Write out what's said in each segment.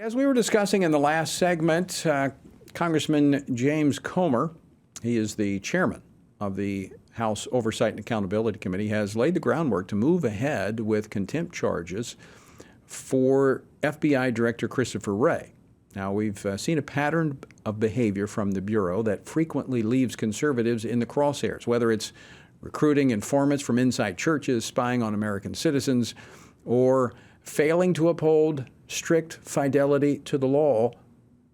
As we were discussing in the last segment, Congressman James Comer, he is the chairman of the House Oversight and Accountability Committee, has laid the groundwork to move ahead with contempt charges for FBI Director Christopher Wray. Now, we've seen a pattern of behavior from the Bureau that frequently leaves conservatives in the crosshairs, whether it's recruiting informants from inside churches, spying on American citizens, or failing to uphold strict fidelity to the law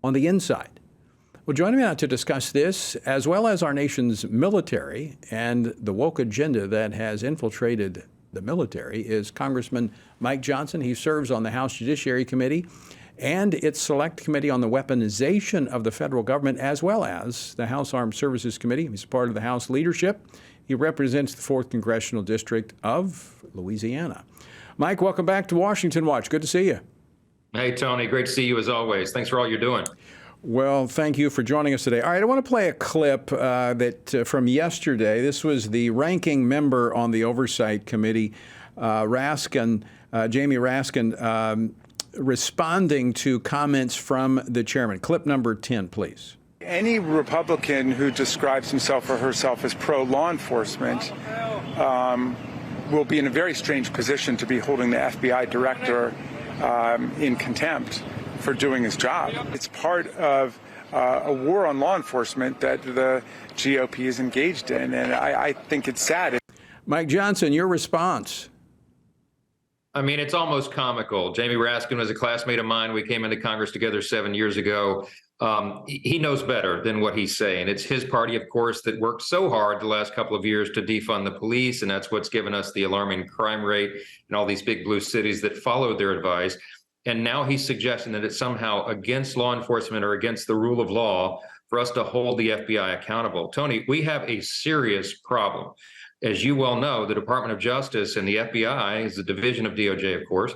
on the inside. Well, joining me now to discuss this, as well as our nation's military and the woke agenda that has infiltrated the military, is Congressman Mike Johnson. He serves on the House Judiciary Committee and its Select Committee on the Weaponization of the Federal Government, as well as the House Armed Services Committee. He's part of the House leadership. He represents the 4th Congressional District of Louisiana. Mike, welcome back to Washington Watch. Good to see you. Hey, Tony. Great to see you as always. Thanks for all you're doing. Well, thank you for joining us today. All right, I want to play a clip from yesterday. This was the ranking member on the Oversight Committee, Raskin, Jamie Raskin, responding to comments from the chairman. Clip number 10, please. Any Republican who describes himself or herself as pro-law enforcement will be in a very strange position to be holding the FBI director in contempt for doing his job. It's part of a war on law enforcement that the GOP is engaged in, and I think it's sad. Mike Johnson, your response. I mean, it's almost comical. Jamie Raskin was a classmate of mine. We came into Congress together 7 years ago. He knows better than what he's saying. It's his party, of course, that worked so hard the last couple of years to defund the police, and that's what's given us the alarming crime rate in all these big blue cities that followed their advice. And now he's suggesting that it's somehow against law enforcement or against the rule of law for us to hold the FBI accountable. Tony, we have a serious problem. As you well know, the Department of Justice and the FBI is a division of DOJ, of course.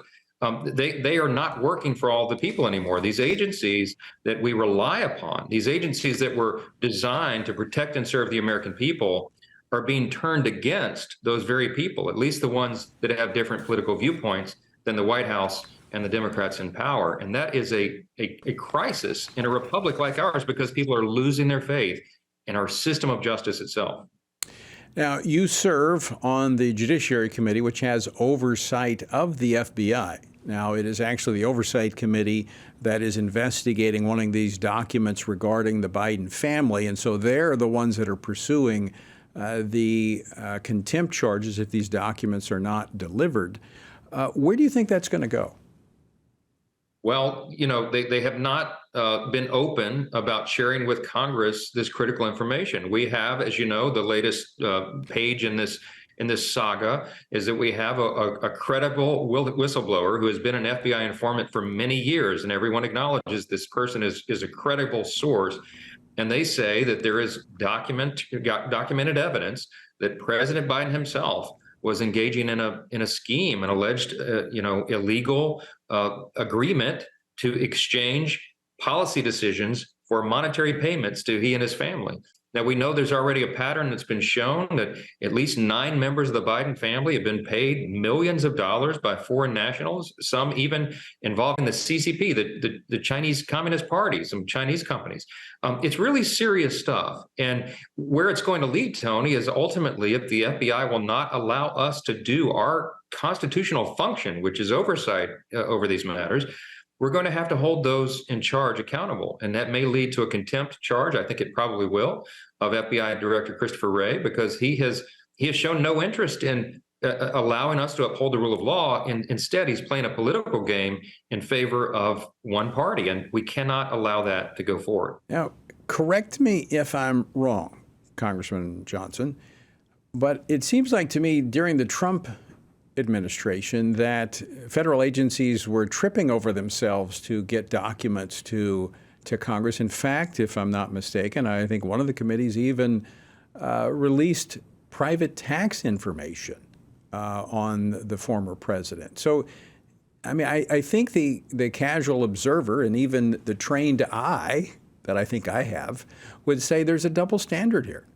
They are not working for all the people anymore. These agencies that we rely upon, these agencies that were designed to protect and serve the American people, are being turned against those very people, at least the ones that have different political viewpoints than the White House and the Democrats in power. And that is a crisis in a republic like ours because people are losing their faith in our system of justice itself. Now, you serve on the Judiciary Committee, which has oversight of the FBI. Now, it is actually the Oversight Committee that is investigating one of these documents regarding the Biden family. And so they're the ones that are pursuing the contempt charges if these documents are not delivered. Where do you think that's going to go? Well, you know, they have not been open about sharing with Congress this critical information. We have, as you know, the latest page in this saga is that we have a credible whistleblower who has been an FBI informant for many years, and everyone acknowledges this person is a credible source. And they say that there is documented evidence that President Biden himself was engaging in a scheme, an alleged, illegal agreement to exchange policy decisions for monetary payments to he and his family. Now, we know there's already a pattern that's been shown that at least 9 members of the Biden family have been paid millions of dollars by foreign nationals, some even involving the CCP, the Chinese Communist Party, some Chinese companies. It's really serious stuff. And where it's going to lead, Tony, is ultimately if the FBI will not allow us to do our constitutional function, which is oversight over these matters, we're going to have to hold those in charge accountable. And that may lead to a contempt charge. I think it probably will, of FBI Director Christopher Wray, because he has shown no interest in allowing us to uphold the rule of law. And instead, he's playing a political game in favor of one party. And we cannot allow that to go forward. Now, correct me if I'm wrong, Congressman Johnson, but it seems like to me during the Trump administration that federal agencies were tripping over themselves to get documents to Congress. In fact, if I'm not mistaken, I think one of the committees even released private tax information on the former president. So, I mean, I think the casual observer and even the trained eye that I think I have would say there's a double standard here.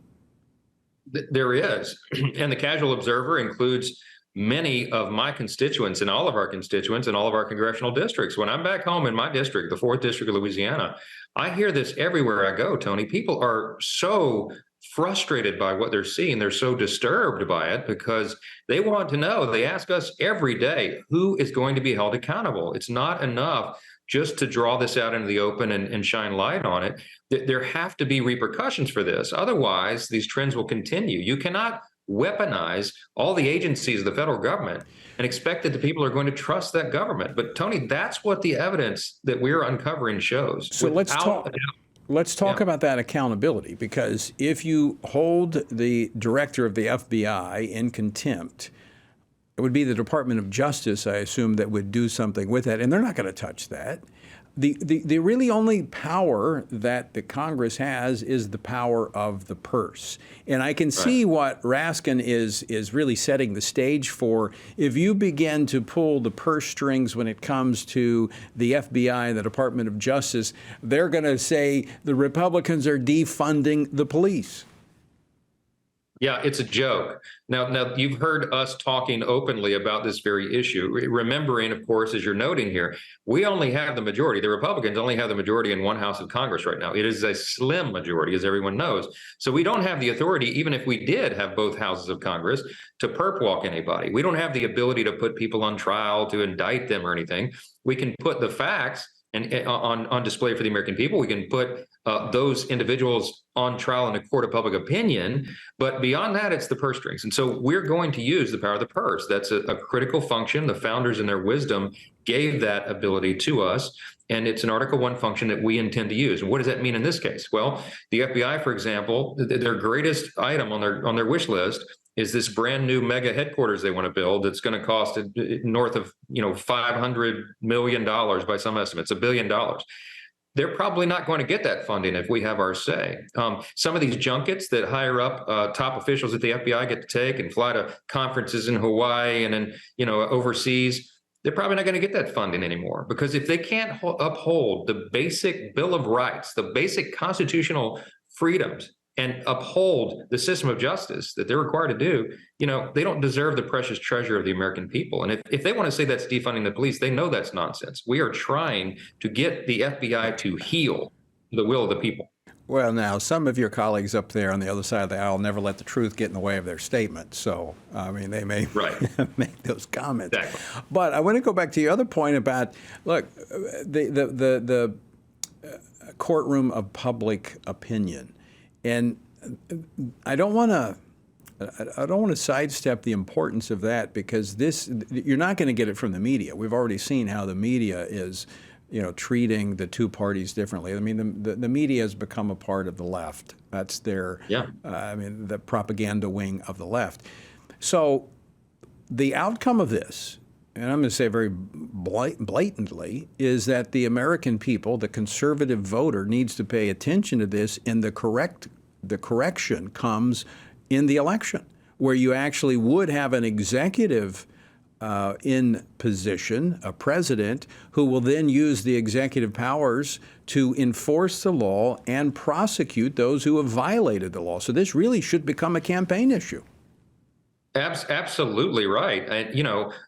There is. And the casual observer includes many of my constituents and all of our constituents and all of our congressional districts. When I'm back home in my district, the 4th District of Louisiana, I hear this everywhere I go, Tony. People are so frustrated by what they're seeing. They're so disturbed by it because they want to know. They ask us every day, who is going to be held accountable? It's not enough just to draw this out into the open and shine light on it. There have to be repercussions for this. Otherwise, these trends will continue. You cannot weaponize all the agencies of the federal government and expect that the people are going to trust that government. But Tony, that's what the evidence that we're uncovering shows. So let's talk about that accountability, because if you hold the director of the FBI in contempt, it would be the Department of Justice, I assume, that would do something with that, and they're not going to touch that. The really only power that the Congress has is the power of the purse. And I can see what Raskin is really setting the stage for. If you begin to pull the purse strings when it comes to the FBI and the Department of Justice, they're going to say the Republicans are defunding the police. Yeah, it's a joke. Now you've heard us talking openly about this very issue, remembering, of course, as you're noting here, we only have the majority. The Republicans only have the majority in one house of Congress right now. It is a slim majority, as everyone knows. So we don't have the authority, even if we did have both houses of Congress, to perp walk anybody. We don't have the ability to put people on trial, to indict them or anything. We can put the facts on display for the American people. We can put those individuals on trial in a court of public opinion, but beyond that, it's the purse strings. And so we're going to use the power of the purse. That's a critical function. The founders in their wisdom gave that ability to us, and it's an Article I function that we intend to use. And what does that mean in this case? Well, the FBI, for example, their greatest item on their wish list is this brand new mega headquarters they want to build. That's going to cost north of $500 million by some estimates, $1 billion. They're probably not going to get that funding if we have our say. Some of these junkets that higher up top officials at the FBI get to take and fly to conferences in Hawaii and then overseas, they're probably not going to get that funding anymore, because if they can't uphold the basic Bill of Rights, the basic constitutional freedoms, and uphold the system of justice that they're required to do, they don't deserve the precious treasure of the American people. And if they want to say that's defunding the police, they know that's nonsense. We are trying to get the FBI to heel the will of the people. Well, now, some of your colleagues up there on the other side of the aisle never let the truth get in the way of their statement. So, I mean, they may make those comments. Exactly. But I want to go back to your other point about, look, the courtroom of public opinion. And I don't want to sidestep the importance of that, because you're not going to get it from the media. We've already seen how the media is, treating the two parties differently. I mean, the media has become a part of the left. That's their, the propaganda wing of the left. So the outcome of this, and I'm going to say very blatantly, is that the American people, the conservative voter, needs to pay attention to this, and the correction comes in the election, where you actually would have an executive in position, a president, who will then use the executive powers to enforce the law and prosecute those who have violated the law. So this really should become a campaign issue. Absolutely right. And,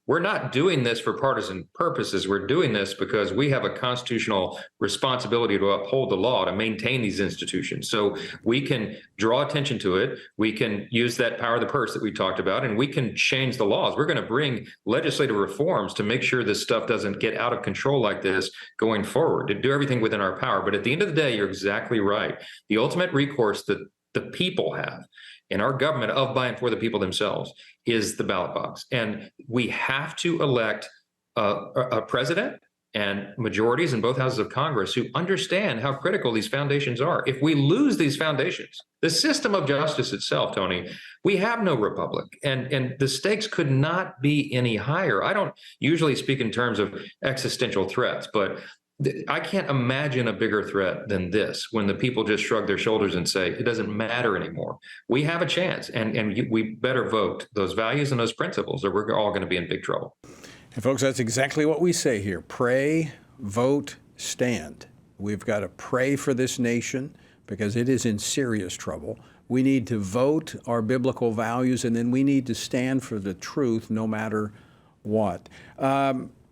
we're not doing this for partisan purposes. We're doing this because we have a constitutional responsibility to uphold the law, to maintain these institutions. So we can draw attention to it. We can use that power of the purse that we talked about, and we can change the laws. We're going to bring legislative reforms to make sure this stuff doesn't get out of control like this going forward, to do everything within our power. But at the end of the day, you're exactly right. The ultimate recourse that the people have in our government, of, by, and for the people themselves, is the ballot box. And we have to elect a president and majorities in both houses of Congress who understand how critical these foundations are. If we lose these foundations, the system of justice itself, Tony, we have no republic. And the stakes could not be any higher. I don't usually speak in terms of existential threats, but I can't imagine a bigger threat than this, when the people just shrug their shoulders and say, it doesn't matter anymore. We have a chance, and we better vote those values and those principles, or we're all going to be in big trouble. And folks, that's exactly what we say here. Pray, vote, stand. We've got to pray for this nation, because it is in serious trouble. We need to vote our biblical values, and then we need to stand for the truth no matter what.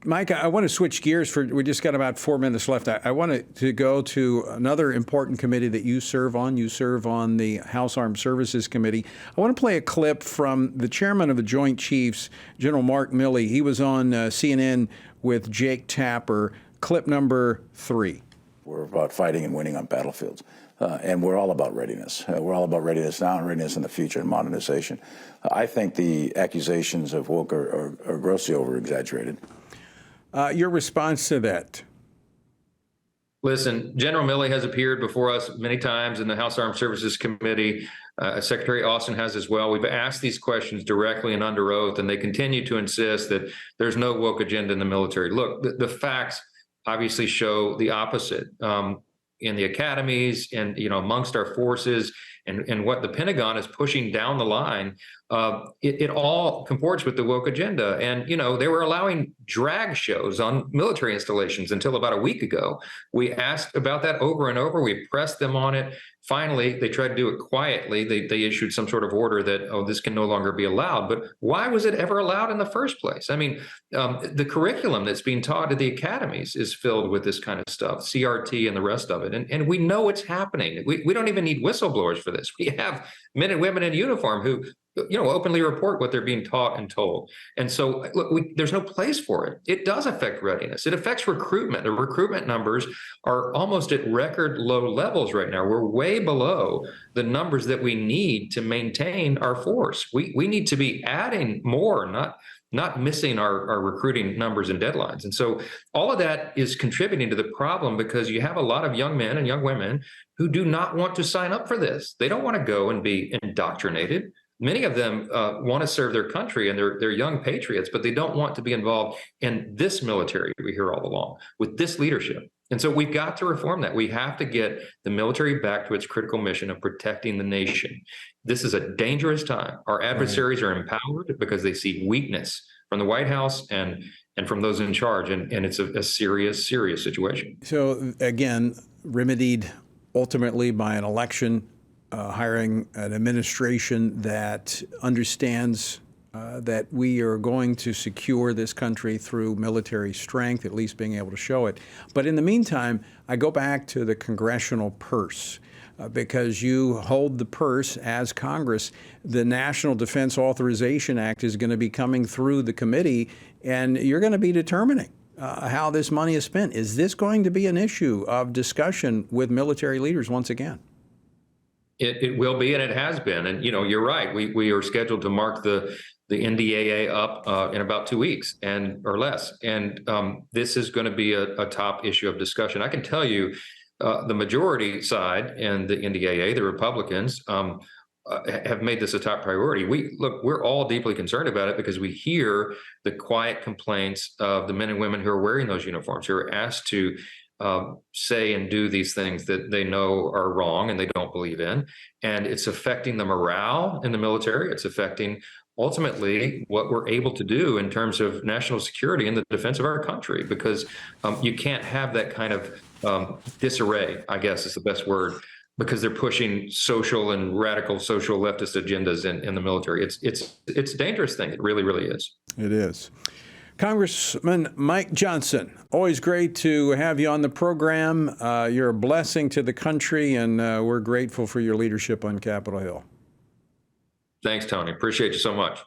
Mike, I want to switch gears. We just got about 4 minutes left. I want to go to another important committee that you serve on. You serve on the House Armed Services Committee. I want to play a clip from the chairman of the Joint Chiefs, General Mark Milley. He was on CNN with Jake Tapper. Clip number 3. We're about fighting and winning on battlefields. And we're all about readiness. We're all about readiness now and readiness in the future and modernization. I think the accusations of woke are grossly over-exaggerated. Your response to that? Listen, General Milley has appeared before us many times in the House Armed Services Committee. Secretary Austin has as well. We've asked these questions directly and under oath, and they continue to insist that there's no woke agenda in the military. Look, the facts obviously show the opposite. In the academies and, amongst our forces and what the Pentagon is pushing down the line, it all comports with the woke agenda. And, they were allowing drag shows on military installations until about a week ago. We asked about that over and over. We pressed them on it. Finally, they tried to do it quietly. They issued some sort of order that, this can no longer be allowed. But why was it ever allowed in the first place? I mean, the curriculum that's being taught at the academies is filled with this kind of stuff, CRT and the rest of it. And we know it's happening. We don't even need whistleblowers for this. We have men and women in uniform who openly report what they're being taught and told. And so, look, there's no place for it. It does affect readiness. It affects recruitment. The recruitment numbers are almost at record low levels right now. We're way below the numbers that we need to maintain our force. We need to be adding more, not missing our recruiting numbers and deadlines. And so all of that is contributing to the problem, because you have a lot of young men and young women who do not want to sign up for this. They don't want to go and be indoctrinated. Many of them want to serve their country, and they're young patriots, but they don't want to be involved in this military we hear all along with this leadership. And so we've got to reform that. We have to get the military back to its critical mission of protecting the nation. This is a dangerous time. Our adversaries are empowered because they see weakness from the White House and from those in charge. And it's a serious, serious situation. So again, remedied ultimately by an election, hiring an administration that understands that we are going to secure this country through military strength, at least being able to show it. But in the meantime, I go back to the congressional purse, because you hold the purse as Congress. The National Defense Authorization Act is going to be coming through the committee, and you're going to be determining how this money is spent. Is this going to be an issue of discussion with military leaders once again? It will be, and it has been. And, you're right. We are scheduled to mark the NDAA up in about 2 weeks or less. And this is going to be a top issue of discussion. I can tell you the majority side and the NDAA, the Republicans, have made this a top priority. We're all deeply concerned about it, because we hear the quiet complaints of the men and women who are wearing those uniforms, who are asked to say and do these things that they know are wrong and they don't believe in. And it's affecting the morale in the military. It's affecting ultimately what we're able to do in terms of national security and the defense of our country, because you can't have that kind of disarray, I guess is the best word, because they're pushing social and radical social leftist agendas in the military. It's a dangerous thing. It really, really is. It is. Congressman Mike Johnson, always great to have you on the program. You're a blessing to the country, and we're grateful for your leadership on Capitol Hill. Thanks, Tony. Appreciate you so much.